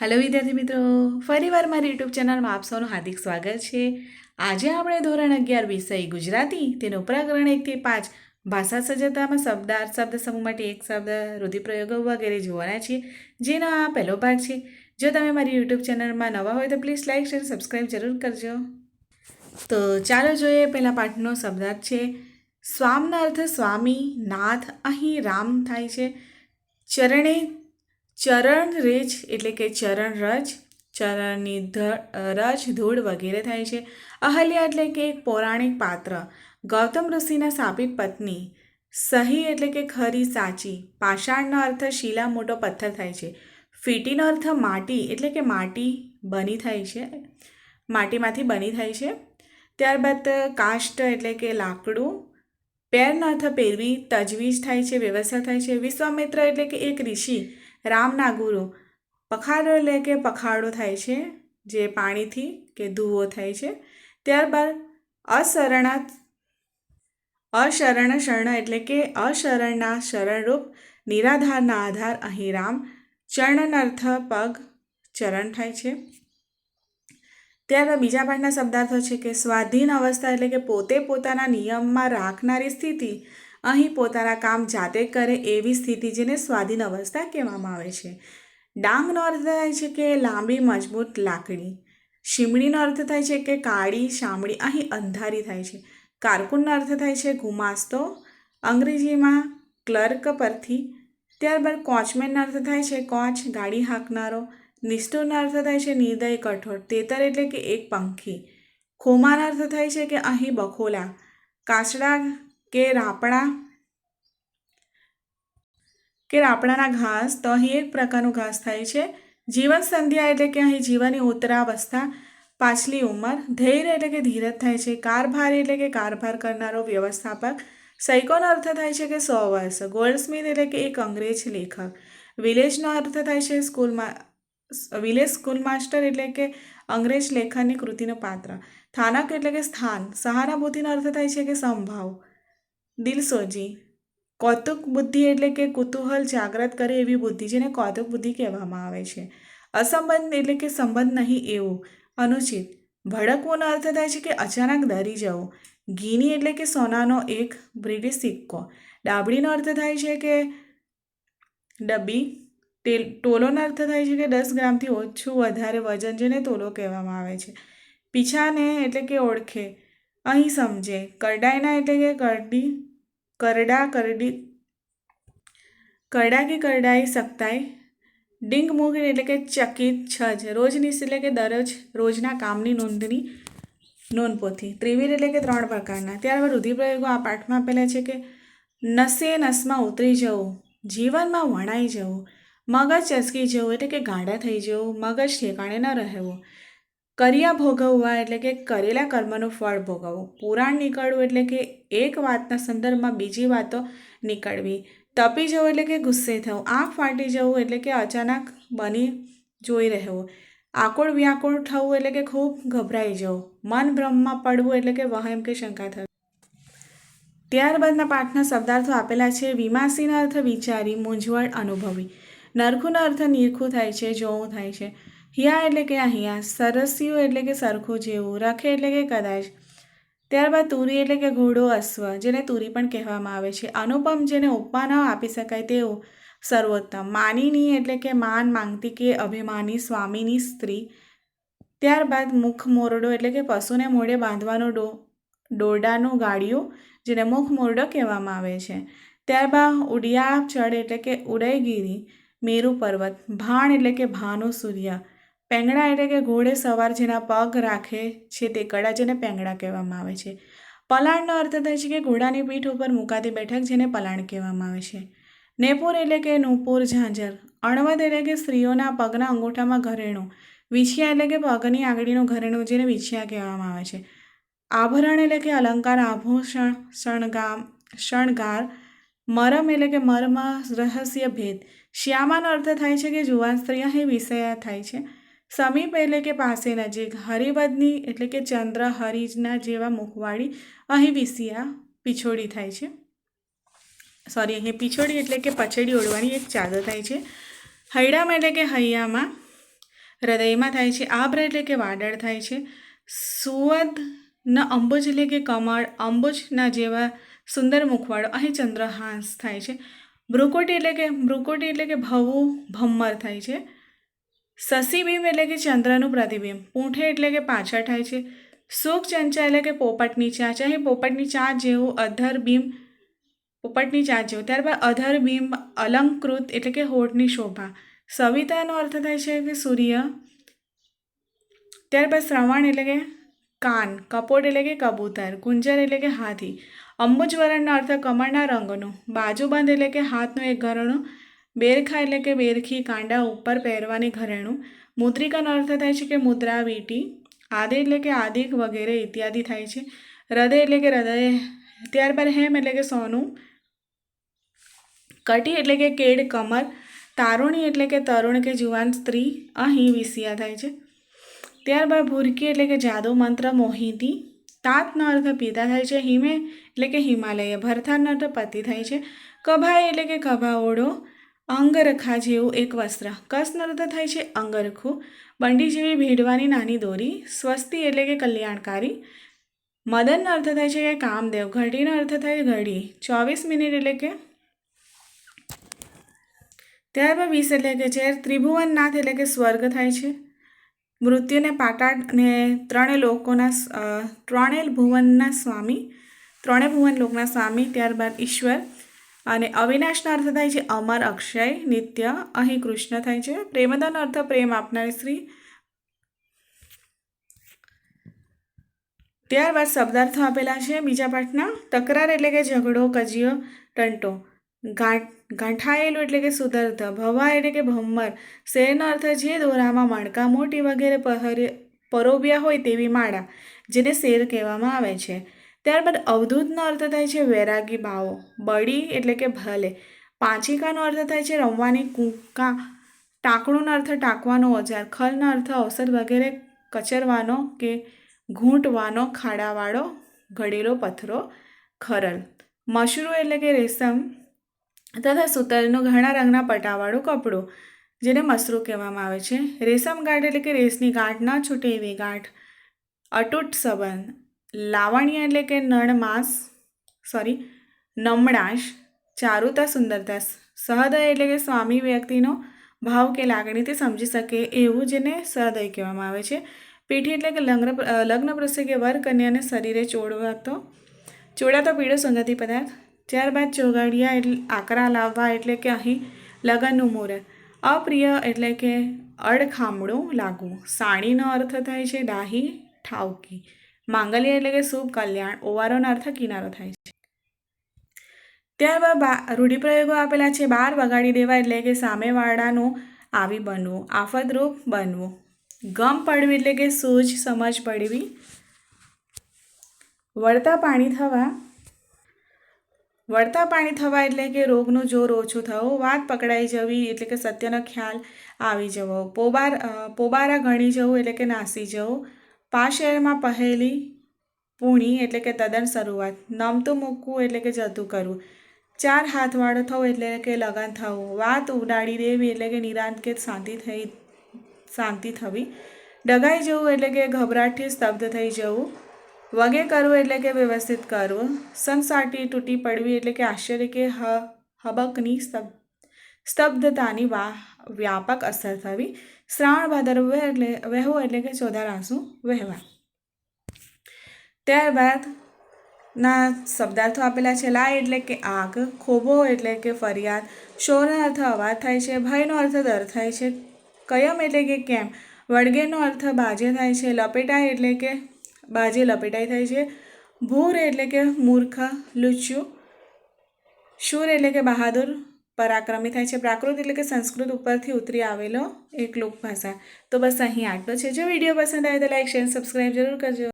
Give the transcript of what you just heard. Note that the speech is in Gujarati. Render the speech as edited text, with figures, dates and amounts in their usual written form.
हेलो विद्यार्थी मित्रों, फरीवार मारी यूट्यूब चैनल में आप सबનું हार्दिक स्वागत છે। આજે આપણે ધોરણ 11 વિષય ગુજરાતી તેનો પ્રકરણ 1 થી 5 ભાષા સજ્જતામાં શબ્દાર્થ શબ્દ સમૂહ માટે એક શબ્દ રૂઢિપ્રયોગો વગેરે જોવાના છે, જેનો આ પહેલો ભાગ છે। જો તમે મારી यूट्यूब ચેનલમાં નવા હોય તો પ્લીઝ લાઇક શેર સબસ્ક્રાઇબ જરૂર કરજો। તો ચાલો જોઈએ, પહેલા પાઠનો શબ્દાર્થ છે સ્વામનો અર્થ સ્વામી, નાથ, અહીં રામ થાય છે। ચરણે ચરણ રેજ એટલે કે ચરણ રજ, ચરણની રજ ધૂળ વગેરે થાય છે। અહલ્યા એટલે કે એક પૌરાણિક પાત્ર, ગૌતમ ઋષિના શાપિત પત્ની। સહી એટલે કે ખરી, સાચી। પાષાણનો અર્થ શિલા, મોટો પથ્થર થાય છે। ફીટીનો અર્થ માટી એટલે કે માટી બની થાય છે, માટીમાંથી બની થાય છે। ત્યારબાદ કાષ્ટ એટલે કે લાકડું। પેરનો અર્થ પેરવી, તજવીજ થાય છે, વ્યવસ્થા થાય છે। વિશ્વામિત્ર એટલે કે એક ઋષિ, રામના ગુરુ। પખાડો એટલે કે પખાડો થાય છે, જે પાણીથી કે ધુઓ થાય છે। ત્યારબાદ અશરણ શરણ એટલે કે અશરણના શરણરૂપ, નિરાધારના આધાર, અહીં રામ। ચરણનો અર્થ પગ, ચરણ થાય છે। ત્યારબાદ બીજા પાઠના શબ્દાર્થો છે કે સ્વાધીન અવસ્થા એટલે કે પોતે પોતાના નિયમમાં રાખનારી સ્થિતિ, અહીં પોતાના કામ જાતે કરે એવી સ્થિતિ, જેને સ્વાધીન અવસ્થા કહેવામાં આવે છે। ડાંગનો અર્થ થાય છે કે લાંબી મજબૂત લાકડી। શીમડીનો અર્થ થાય છે કે કાળી શામળી, અહીં અંધારી થાય છે। કારકુનનો અર્થ થાય છે ગુમાસ્તો, અંગ્રેજીમાં ક્લર્ક પરથી। ત્યારબાદ કોચમેનનો અર્થ થાય છે કોચ, ગાડી હાંકનારો। નિષ્ઠુરનો અર્થ થાય છે નિર્દય, કઠોર। તેતર એટલે કે એક પંખી। ખોમાનો અર્થ થાય છે કે અહીં બખોલા। કાચડા કે રાપડાના ઘાસ, તો અહીં એક પ્રકારનું ઘાસ થાય છે। જીવન સંધ્યા એટલે કે અહીં જીવનની ઉત્તરાવસ્થા, પાછલી ઉંમર। ધૈર્ય એટલે કે ધીરજ થાય છે। કારભારી એટલે કે કારભાર કરનારો, વ્યવસ્થાપક। સૈકોનો અર્થ થાય છે કે 100 વર્ષ। ગોલ્ડસ્મિથ એટલે કે એક અંગ્રેજ લેખક। વિલેજનો અર્થ થાય છે સ્કૂલ માસ્ટર એટલે કે અંગ્રેજ લેખકની કૃતિનો પાત્ર। સ્થાનક એટલે કે સ્થાન। સહાનુભૂતિનો અર્થ થાય છે કે સંભાવ, દિલસોજી। કૌતુક બુદ્ધિ એટલે કે કુતૂહલ જાગ્રત કરે એવી બુદ્ધિ, જેને કૌતુક બુદ્ધિ કહેવામાં આવે છે। અસંબંધ એટલે કે સંબંધ નહીં એવું, અનુચિત। ભડકવુંનો અર્થ થાય છે કે અચાનક ડરી જવું। ગીની એટલે કે સોનાનો એક બ્રિટિશ સિક્કો। ડાબડીનો અર્થ થાય છે કે ડબ્બી। તોલોનો અર્થ થાય છે કે 10 ગ્રામથી ઓછું વધારે વજન, જેને તોલો કહેવામાં આવે છે। પીછાને એટલે કે ઓળખે, અહીં સમજે। કરડાઈના એટલે કે કરડા કે કરડાઈ, સખ્તાઈ। ડિંગ મૂક એટલે કે ચકિત, છજ। રોજનીશ એટલે કે દરરોજ, રોજના કામની નોંધપોથી। ત્રિવિધ એટલે કે 3 પ્રકારના। ત્યારબાદ રૂઢિપ્રયોગો આ પાઠમાં આપેલા છે કે નસે નસમાં ઉતરી જવું, જીવનમાં વણાઈ જવું। મગજ ચસકી જવું એટલે કે ગાંડા થઈ જવું, મગજ ઠેકાણે ન રહેવું। કર્યા ભોગવવા એટલે કે કરેલા કર્મનું ફળ ભોગવવું। પુરાણ નીકળવું એટલે કે એક વાતના સંદર્ભમાં બીજી વાતો નીકળવી। તપી જવું એટલે કે ગુસ્સે થવું। આંખ ફાટી જવું એટલે કે અચાનક બની જોઈ રહેવું। આકુળ વ્યાકુળ થવું એટલે કે ખૂબ ગભરાઈ જવું। મન ભ્રમમાં પડવું એટલે કે વહેમ કે શંકા થવી। ત્યારબાદના પાઠના શબ્દાર્થો આપેલા છે। વિમાસીનો અર્થ વિચારી, મૂંઝવણ અનુભવી। નરખુંનો અર્થ નીરખું થાય છે, જોવું થાય છે। હિયા એટલે કે અહીંયા। સરસ્યું એટલે કે સરખું, જેવું। રખે એટલે કે કદાચ। ત્યારબાદ તુરી એટલે કે ઘોડો, અશ્વ, જેને તુરી પણ કહેવામાં આવે છે। અનુપમ, જેને ઉપમા ન આપી શકાય તેવું, સર્વોત્તમ। માનીની એટલે કે માન માંગતી કે અભિમાની, સ્વામીની સ્ત્રી। ત્યારબાદ મુખ મોરડો એટલે કે પશુને મોઢે બાંધવાનું દોરડાનું ગાડિયું, જેને મુખ મોરડો કહેવામાં આવે છે। ત્યારબાદ ઉડિયા ચઢ એટલે કે ઉદયગીરી, મેરુ પર્વત। ભાણ એટલે કે ભાનું, સૂર્ય। પેંગડા એટલે કે ઘોડે સવાર, જેના પગ રાખે છે તે કડા, જેને પેંગડા કહેવામાં આવે છે। પલાણનો અર્થ થાય છે કે ઘોડાની પીઠ ઉપર મુકાતી બેઠક, જેને પલાણ કહેવામાં આવે છે। નેપુર એટલે કે નૂપુર, ઝાંઝર। અણવદ એટલે કે સ્ત્રીઓના પગના અંગૂઠામાં ઘરેણું। વિછિયા એટલે કે પગની આંગળીનું ઘરેણું, જેને વિછિયા કહેવામાં આવે છે। આભરણ એટલે કે અલંકાર, આભૂષણ, શણગાર। મરમ એટલે કે મર્મ, રહસ્ય, ભેદ। શ્યામાનો અર્થ થાય છે કે જુવાન સ્ત્રી, અહીં વિષયા થાય છે। સમીપ એટલે કે પાસે, નજીક। હરિવદની એટલે કે ચંદ્ર, હરિજના જેવા મુખવાળી, અહીં વિષયા, પીછોડી થાય છે। અહીં પીછોડી એટલે કે પછેડી ઓળવાની એક ચાદર થાય છે। હૈડામાં એટલે કે હૈયામાં। હૃદયમાં થાય છે. આભ્ર એટલે કે વાદળ થાય છે. સુવદના અંબુજ એટલે કે કમળ, અંબુજના જેવા સુંદર મુખવાળો અહીં ચંદ્રહાસ થાય છે. ભ્રુકુટી એટલે કે ભવું ભમ્મર થાય છે. શશિબિંબ એટલે કે ચંદ્રનું પ્રતિબિંબ. પૂંઠે એટલે કે પાછળ થાય છે. સુખ ચંચા એટલે કે પોપટની ચાંચ, અહીં પોપટની ચાંચ જેવું અધર બિંબ, પોપટની ચાંચ જેવું. ત્યારબાદ અધર બિંબ અલંકૃત એટલે કે હોઠની શોભા. સવિતાનો અર્થ થાય છે કે સૂર્ય. ત્યારબાદ શ્રવણ એટલે કે કાન, કપોટ એટલે કે કબૂતર, કુંજર એટલે કે હાથી. અંબુજવરણનો અર્થ કમળના રંગનું. બાજુબંધ એટલે કે હાથનું એક ઘરેણું. બેરખા એટલે કે બેરખી, કાંડા ઉપર પહેરવાની ઘરેણું. મુદ્રિકાનો અર્થ થાય છે કે મુદ્રા, વીંટી. આદિ એટલે કે આદિક વગેરે ઇત્યાદિ થાય છે. હૃદય એટલે કે હૃદય. ત્યારબાદ હેમ એટલે કે સોનું. કટી એટલે કે કેડ, કમર. તારુણી એટલે કે તરુણ કે જુવાન સ્ત્રી, અહીં વિસિયા થાય છે. ત્યારબાદ ભૂરકી એટલે કે જાદુ મંત્ર, મોહિતી. તાતનો અર્થ પિતા થાય છે. હિમે એટલે કે હિમાલય. ભરથારનો અર્થ પતિ થાય છે. કભાઈ એટલે કે કભાઓળો, અંગરખા જેવું એક વસ્ત્ર. કસનો અર્થ થાય છે અંગરખું, બંડી જેવી ભેડવાની નાની દોરી. સ્વસ્તિ એટલે કે કલ્યાણકારી. મદનનો અર્થ થાય છે કે કામદેવ. ઘડીનો અર્થ થાય ઘડી. 24 મિનિટ એટલે કે. ત્યારબાદ 20 એટલે કે ઝેર. ત્રિભુવનનાથ એટલે કે સ્વર્ગ થાય છે. મૃત્યુને પાતાળ ને ત્રણેય ભુવનના સ્વામી, ત્રણેય ભુવન લોકના સ્વામી. ત્યારબાદ ઈશ્વર. અને અવિનાશનો અર્થ થાય છે અમર, અક્ષય, નિત્ય. અહીં કૃષ્ણ થાય છે. પ્રેમદાનો અર્થ પ્રેમ આપનારી સ્ત્રી. ત્યારબાદ શબ્દાર્થો આપેલા છે બીજા પાઠના. તકરાર એટલે કે ઝઘડો, કજિયો, ટંટો. ગાંઠાયેલું એટલે કે સુધર્થ. ભવા એટલે કે ભમ્મર. શેરનો અર્થ જે દોરામાં મણકા, મોટી વગેરે પરોબ્યા હોય તેવી માળા, જેને શેર કહેવામાં આવે છે. ત્યારબાદ અવધૂતનો અર્થ થાય છે વૈરાગી, બાવો. બળી એટલે કે ભલે. પાંચિકાનો અર્થ થાય છે રમવાની કૂંકા. ટાંકણુંનો અર્થ ટાંકવાનો ઓજાર. ખલનો અર્થ ઔષધ વગેરે કચરવાનો કે ઘૂંટવાનો ખાડાવાળો ઘડેલો પથરો. ખરલ. મશરૂ એટલે કે રેશમ તથા સૂતરનું ઘણા રંગના પટાવાળું કપડું, જેને મસરૂ કહેવામાં આવે છે. રેશમ ગાંઠ એટલે કે રેસની ગાંઠ, ન છૂટે એવી ગાંઠ. અતૂટ સંબંધ. લાવણ્ય એટલે કે નમણાશ. ચારુતા, સુંદરતા. સહૃદય એટલે કે સ્વામી વ્યક્તિનો ભાવ કે લાગણીથી સમજી શકે એવું, જેને સહૃદય કહેવામાં આવે છે. પીઠી એટલે કે લગ્ન પ્રસંગે વર કન્યાને શરીરે ચોડાતો પીળો સંગતિ પદાર્થ. ત્યારબાદ ચોગાડિયા એટલે આકરા લાવવા એટલે કે અહીં લગ્નનું મુહૂર્ત. અપ્રિય એટલે કે અડખામણું લાગવું. સાણીનો અર્થ થાય છે ડાહી, ઠાવકી. માંગલ્ય એટલે કે શુભ, કલ્યાણ. ઓવારોનો અર્થ કિનારો થાય છે. ત્યારબાદ રૂઢિપ્રયોગો આપેલા છે. 12 વગાડી દેવા એટલે કે સામેવાળાનું આવી બનવું, આફતરૂપ બનવું. ગમ પડવી એટલે કે સૂઝ, સમજ પડવી. વળતા પાણી થવા એટલે કે રોગનું જોર ઓછું થવું. વાત પકડાઈ જવી એટલે કે સત્યનો ખ્યાલ આવી જવો. પોબારા ગણી જવું એટલે કે નાસી જવું. પાશેરમાં પહેલી પૂણી એટલે કે તદ્દન શરૂઆત. નમતું મૂકવું એટલે કે જતું કરવું. 4 હાથવાળો થવું એટલે કે લગન થવું. વાત ઉડાડી દેવી એટલે કે નિરાંત કે શાંતિ થવી. ડઘાઈ જવું એટલે કે ગભરાટથી સ્તબ્ધ થઈ જવું. વગે કરવું એટલે કે વ્યવસ્થિત કરવું. સનસાટી તૂટી પડવી એટલે કે આશ્ચર્ય કે હબકની સ્તબ્ધતાની વ્યાપક અસર થવી. શ્રાવણ ભાદરવો વહેવું એટલે કે ચોધાર આંસુ વહેવા. ત્યારબાદ ના શબ્દાર્થો આપેલા છે. લાય એટલે કે આગ. ખોબો એટલે કે ફરિયાદ. શોરનો અર્થ અવાજ થાય છે. ભયનો અર્થ ડર થાય છે. કયમ એટલે કે કેમ. વળગેનો અર્થ બાજે થાય છે. લપેટાય એટલે કે બાજે લપેટાઈ થાય છે. ભૂર એટલે કે મૂર્ખ, લુચ્ચું. શૂર એટલે કે બહાદુર, પરાક્રમી થાય છે. પ્રાકૃત એટલે કે સંસ્કૃત ઉપરથી ઉતરી આવેલો એક લોકભાષા. તો બસ અહીં આટલો છે. જો વિડીયો પસંદ આવે તો લાઈક, શેર, સબસ્ક્રાઈબ જરૂર કરજો.